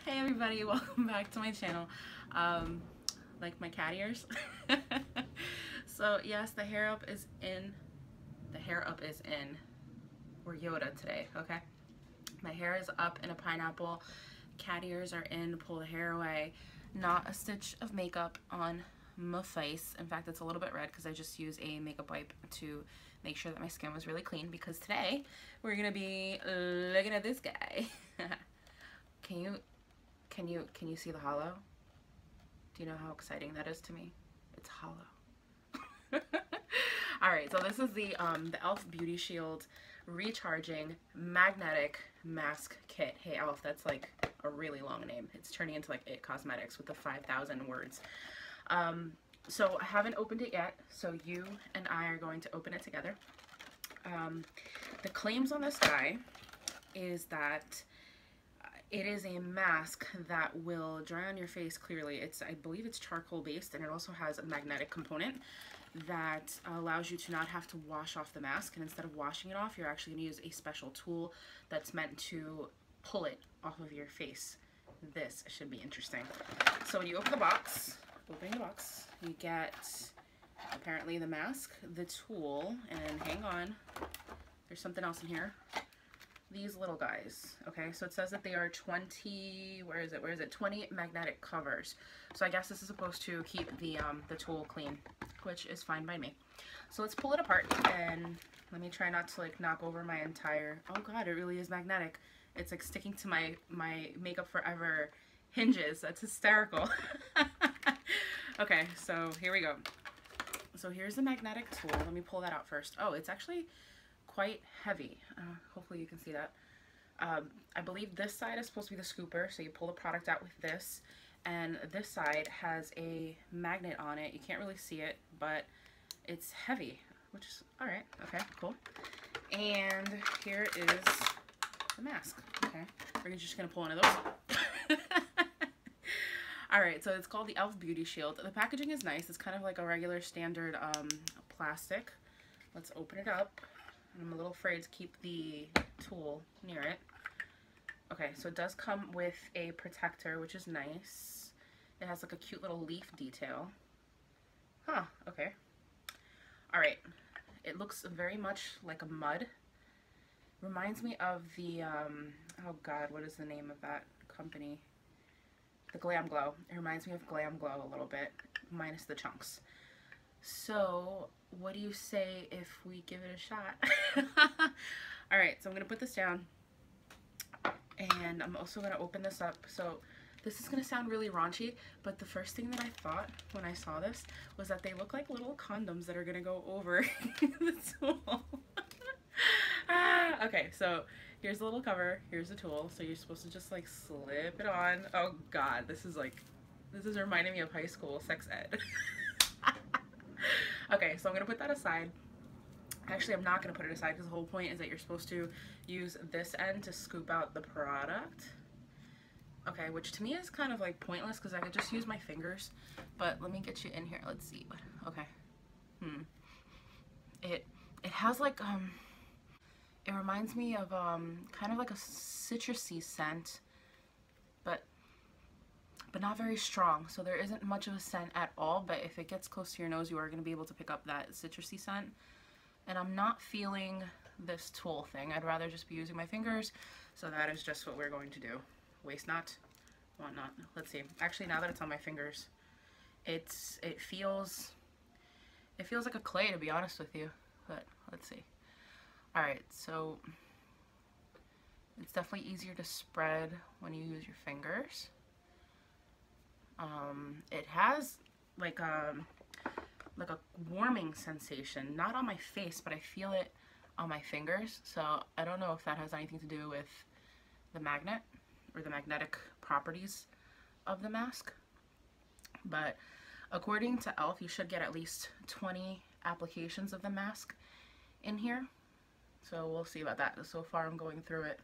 Hey everybody, welcome back to my channel. Like my cat ears. So yes, the hair up is in. The hair up is in. We're Yoda today, okay? My hair is up in a pineapple. Cat ears are in. Pull the hair away. Not a stitch of makeup on my face. In fact, it's a little bit red because I just used a makeup wipe to make sure that my skin was really clean, because today we're gonna be looking at this guy. Can you see the hollow? Do you know how exciting that is to me? It's hollow. Alright, so this is the e.l.f. Beauty Shield Recharging Magnetic Mask Kit. Hey e.l.f., that's like a really long name. It's turning into like IT Cosmetics with the 5,000 words. So I haven't opened it yet, so you and I are going to open it together. The claims on this guy is that it is a mask that will dry on your face clearly. I believe it's charcoal based, and it also has a magnetic component that allows you to not have to wash off the mask, and instead of washing it off, you're actually going to use a special tool that's meant to pull it off of your face. This should be interesting. So when you open the box, you get apparently the mask, the tool, and hang on, there's something else in here. These little guys, okay, so it says that they are 20, where is it, 20 magnetic covers. So I guess this is supposed to keep the tool clean, which is fine by me. So let's pull it apart, and let me try not to like knock over my entire, oh god, it really is magnetic. It's like sticking to my Makeup Forever hinges. That's hysterical. Okay, so here we go. So here's the magnetic tool. Let me pull that out first. Oh, it's actually quite heavy. Hopefully you can see that. I believe this side is supposed to be the scooper, so you pull the product out with this, and this side has a magnet on it. You can't really see it, but it's heavy, which is alright. Okay, cool. And here is the mask. Okay, we're just gonna pull one of those. Alright, so it's called the e.l.f. Beauty Shield. The packaging is nice. It's kind of like a regular standard plastic. Let's open it up. I'm a little afraid to keep the tool near it. Okay, so it does come with a protector, which is nice. It has like a cute little leaf detail. Huh, okay. Alright, it looks very much like a mud. Reminds me of the, oh god, what is the name of that company? The Glam Glow. It reminds me of Glam Glow a little bit, minus the chunks. So, what do you say if we give it a shot? Alright, so I'm going to put this down, and I'm also going to open this up. So, this is going to sound really raunchy, but the first thing that I thought when I saw this was that they look like little condoms that are going to go over the tool. Okay, so here's the little cover, here's the tool, so you're supposed to just like slip it on. Oh god, this is reminding me of high school sex ed. Okay, so I'm going to put that aside. Actually, I'm not going to put it aside because the whole point is that you're supposed to use this end to scoop out the product. Okay, which to me is kind of like pointless because I could just use my fingers. But let me get you in here. Let's see. Okay. It has like, it reminds me of kind of like a citrusy scent, but not very strong, so there isn't much of a scent at all, but if it gets close to your nose, you are going to be able to pick up that citrusy scent. And I'm not feeling this tool thing. I'd rather just be using my fingers, so that is just what we're going to do. Waste not, want not. Let's see. Actually, now that it's on my fingers, it feels like a clay, to be honest with you, but let's see. Alright, so it's definitely easier to spread when you use your fingers. It has like a warming sensation, not on my face, but I feel it on my fingers. So I don't know if that has anything to do with the magnet or the magnetic properties of the mask. But according to e.l.f., you should get at least 20 applications of the mask in here. So we'll see about that. So far I'm going through it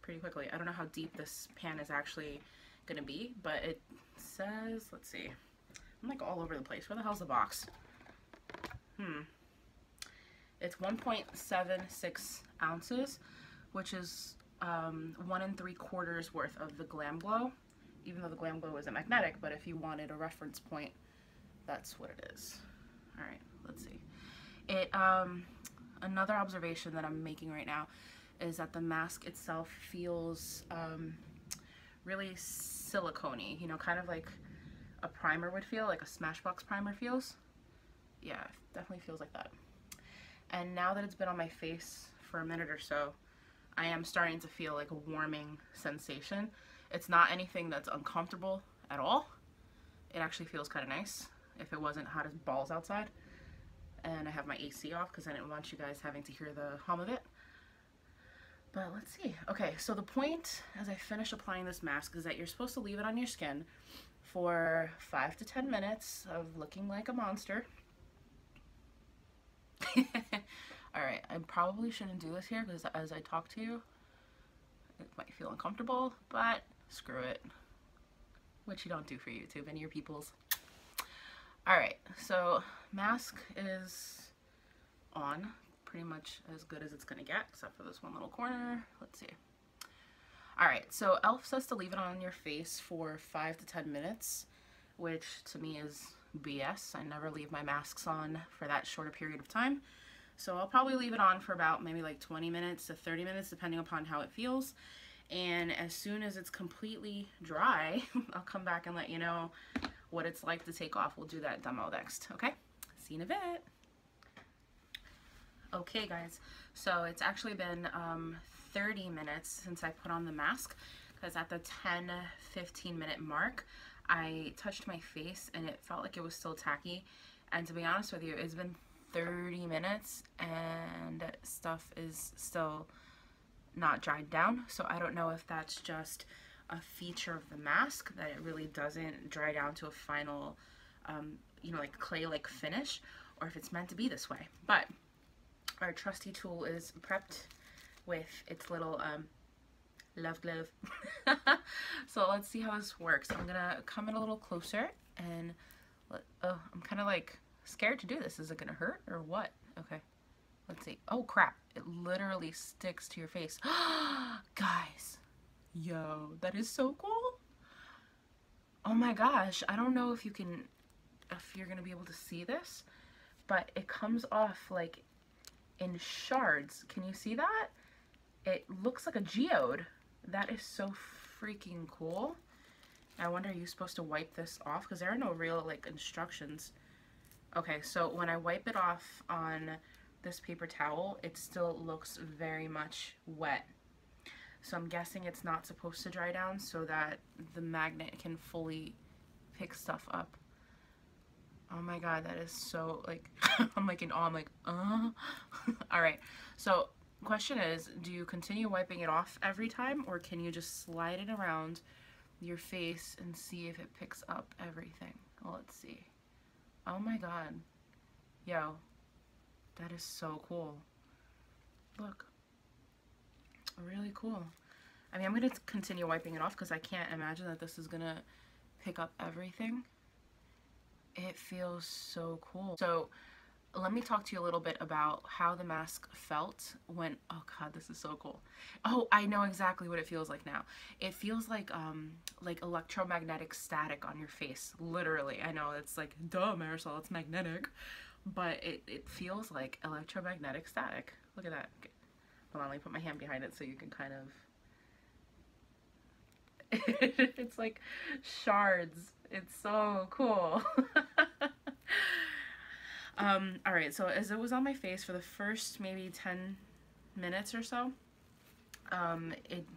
pretty quickly. I don't know how deep this pan is actually gonna be, but it says, let's see, I'm like all over the place. Where the hell's the box? It's 1.76 ounces, which is 1 3/4 worth of the Glam Glow, even though the Glam Glow isn't magnetic, but if you wanted a reference point, that's what it is. All right, let's see. It, another observation that I'm making right now is that the mask itself feels really silicone-y, you know, kind of like a primer would feel, like a Smashbox primer feels. Yeah, it definitely feels like that. And now that it's been on my face for a minute or so, I am starting to feel like a warming sensation. It's not anything that's uncomfortable at all. It actually feels kind of nice if it wasn't hot as balls outside. And I have my AC off because I didn't want you guys having to hear the hum of it. But let's see. Okay, so the point as I finish applying this mask is that you're supposed to leave it on your skin for 5 to 10 minutes of looking like a monster. Alright, I probably shouldn't do this here because as I talk to you, it might feel uncomfortable, but screw it. What you don't do for YouTube and your peoples. Alright, so mask is on. Pretty much as good as it's gonna get, except for this one little corner. Let's see. Alright, so e.l.f. says to leave it on your face for 5 to 10 minutes, which to me is BS. I never leave my masks on for that short a period of time. So I'll probably leave it on for about maybe like 20 minutes to 30 minutes, depending upon how it feels. And as soon as it's completely dry, I'll come back and let you know what it's like to take off. We'll do that demo next, okay? See you in a bit. Okay guys, so it's actually been 30 minutes since I put on the mask, because at the 10-15 minute mark I touched my face and it felt like it was still tacky, and to be honest with you, it's been 30 minutes and stuff is still not dried down. So I don't know if that's just a feature of the mask, that it really doesn't dry down to a final you know, like clay-like finish, or if it's meant to be this way. But our trusty tool is prepped with its little love glove. So let's see how this works. I'm gonna come in a little closer and oh, I'm kind of like scared to do this. Is it gonna hurt or what? Okay, let's see. Oh crap, it literally sticks to your face. Guys, yo, that is so cool. Oh my gosh, I don't know if you can, if you're gonna be able to see this, but it comes off like in shards. Can you see that? It looks like a geode. That is so freaking cool. I wonder, are you supposed to wipe this off? Because there are no real like instructions. Okay, so when I wipe it off on this paper towel, it still looks very much wet. So I'm guessing it's not supposed to dry down so that the magnet can fully pick stuff up. Oh my god, that is so, like, I'm like in awe, I'm like, Alright, so question is, do you continue wiping it off every time, or can you just slide it around your face and see if it picks up everything? Well, let's see. Oh my god. Yo, that is so cool. Look. Really cool. I mean, I'm going to continue wiping it off because I can't imagine that this is going to pick up everything. It feels so cool. So let me talk to you a little bit about how the mask felt when, oh god, this is so cool. Oh, I know exactly what it feels like now. It feels like electromagnetic static on your face, literally. I know it's like, duh, Marisol, it's magnetic, but it feels like electromagnetic static. Look at that. Okay. Hold on, let me put my hand behind it so you can kind of, it's like shards. It's so cool. Alright, so as it was on my face for the first maybe 10 minutes or so,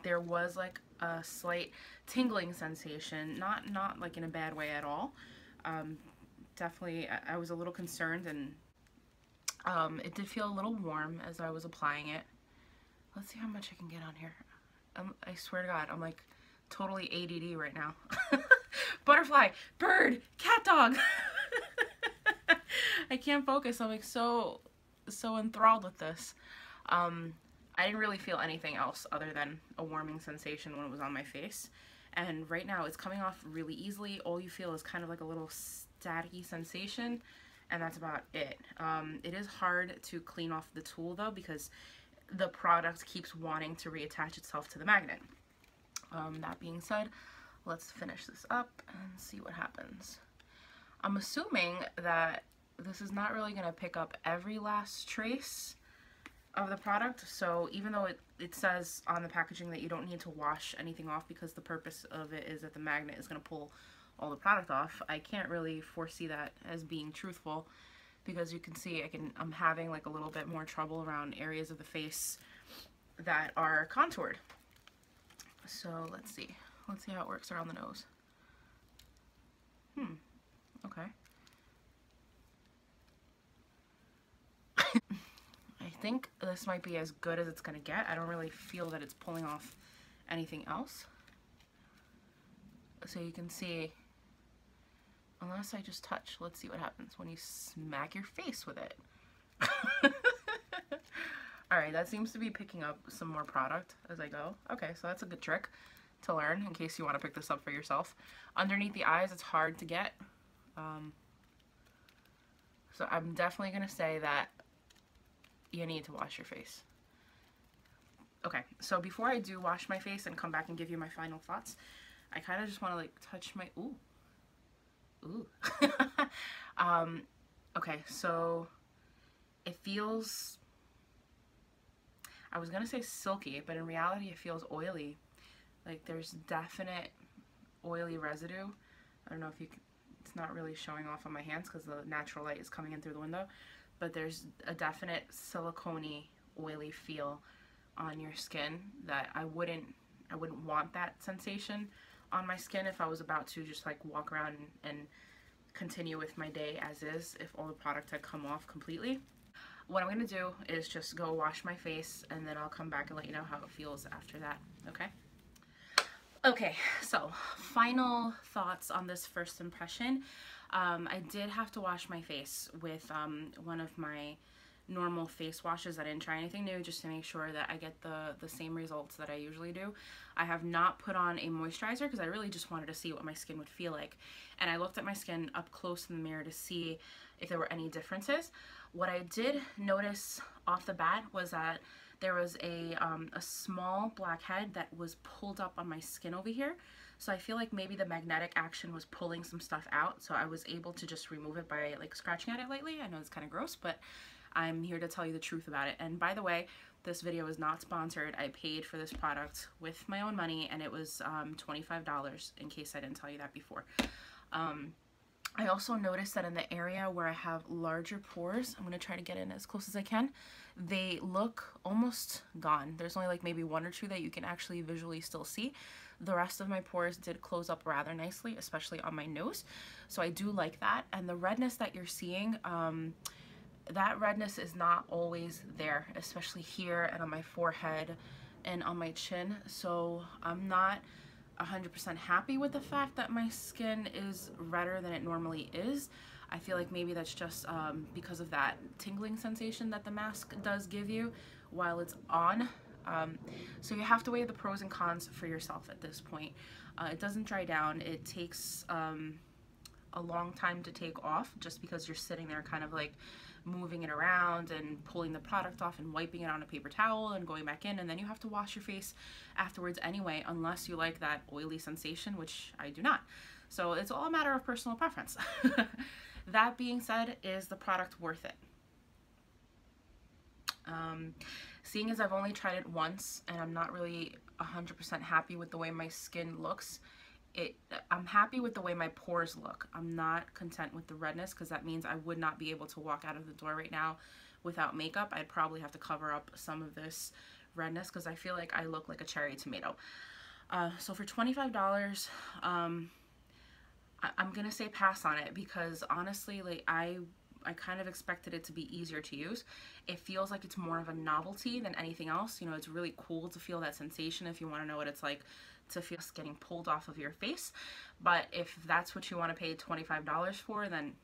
there was like a slight tingling sensation, not like in a bad way at all. Definitely, I was a little concerned, and it did feel a little warm as I was applying it. Let's see how much I can get on here. I swear to God, I'm like totally ADD right now. Butterfly, bird, cat, dog. I can't focus. I'm like so enthralled with this. I didn't really feel anything else other than a warming sensation when it was on my face. And right now it's coming off really easily. All you feel is kind of like a little staticky sensation, and that's about it. It is hard to clean off the tool though, because the product keeps wanting to reattach itself to the magnet. That being said, let's finish this up and see what happens. I'm assuming that this is not really going to pick up every last trace of the product, so even though it says on the packaging that you don't need to wash anything off because the purpose of it is that the magnet is going to pull all the product off, I can't really foresee that as being truthful, because you can see I'm having like a little bit more trouble around areas of the face that are contoured. So let's see how it works around the nose. Okay. I think this might be as good as it's gonna get. I don't really feel that it's pulling off anything else. So you can see, unless I just touch, let's see what happens when you smack your face with it. Alright, that seems to be picking up some more product as I go. Okay, so that's a good trick to learn in case you want to pick this up for yourself. Underneath the eyes, it's hard to get. So I'm definitely going to say that you need to wash your face. Okay, so before I do wash my face and come back and give you my final thoughts, I kind of just want to like touch my, ooh. Okay, so it feels, I was going to say silky, but in reality it feels oily. Like there's definite oily residue. I don't know if you can, it's not really showing off on my hands because the natural light is coming in through the window, but there's a definite silicone-y, oily feel on your skin that I wouldn't want that sensation on my skin if I was about to just like walk around and continue with my day as is, if all the product had come off completely. What I'm going to do is just go wash my face, and then I'll come back and let you know how it feels after that, okay? Okay, so final thoughts on this first impression. I did have to wash my face with one of my normal face washes. I didn't try anything new, just to make sure that I get the same results that I usually do. I have not put on a moisturizer because I really just wanted to see what my skin would feel like. And I looked at my skin up close in the mirror to see if there were any differences. What I did notice off the bat was that there was a small blackhead that was pulled up on my skin over here. So I feel like maybe the magnetic action was pulling some stuff out, so I was able to just remove it by like scratching at it lightly. I know it's kind of gross, but I'm here to tell you the truth about it. And by the way, this video is not sponsored. I paid for this product with my own money, and it was $25, in case I didn't tell you that before. I also noticed that in the area where I have larger pores, I'm going to try to get in as close as I can, they look almost gone. There's only like maybe one or two that you can actually visually still see. The rest of my pores did close up rather nicely, especially on my nose. So I do like that. And the redness that you're seeing, that redness is not always there, especially here and on my forehead and on my chin. So I'm not 100% happy with the fact that my skin is redder than it normally is. I feel like maybe that's just because of that tingling sensation that the mask does give you while it's on. So you have to weigh the pros and cons for yourself at this point. It doesn't dry down. It takes a long time to take off, just because you're sitting there kind of like moving it around and pulling the product off and wiping it on a paper towel and going back in, and then you have to wash your face afterwards anyway, unless you like that oily sensation, which I do not. So it's all a matter of personal preference. That being said, is the product worth it? Seeing as I've only tried it once and I'm not really 100% happy with the way my skin looks, I'm happy with the way my pores look. I'm not content with the redness, because that means I would not be able to walk out of the door right now without makeup. I'd probably have to cover up some of this redness because I feel like I look like a cherry tomato. So for $25, I'm gonna say pass on it, because honestly, like I kind of expected it to be easier to use. It feels like it's more of a novelty than anything else. You know, it's really cool to feel that sensation if you want to know what it's like to feel getting pulled off of your face. But if that's what you want to pay $25 for, then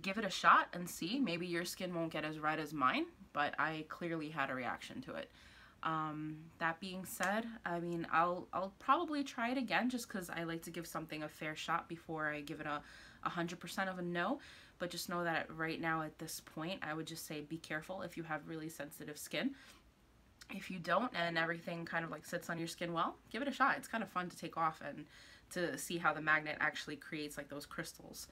give it a shot and see. Maybe your skin won't get as red as mine, but I clearly had a reaction to it. That being said, I mean, I'll probably try it again, just because I like to give something a fair shot before I give it a 100% of a no. but just know that right now at this point, I would just say be careful if you have really sensitive skin. If you don't and everything kind of like sits on your skin well, give it a shot. It's kind of fun to take off and to see how the magnet actually creates like those crystals.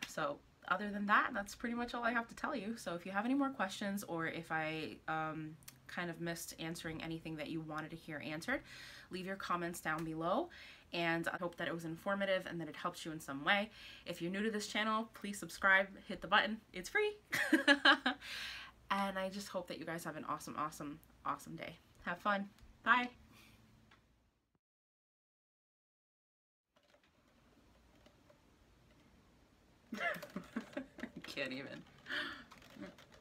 So other than that, that's pretty much all I have to tell you. So if you have any more questions, or if I kind of missed answering anything that you wanted to hear answered, leave your comments down below. And I hope that it was informative and that it helps you in some way. If you're new to this channel, please subscribe, hit the button. It's free. And I just hope that you guys have an awesome, awesome, awesome day. Have fun. Bye. I can't even.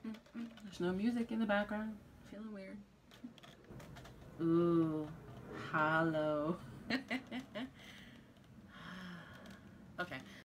There's no music in the background. Feeling weird. Ooh, hollow.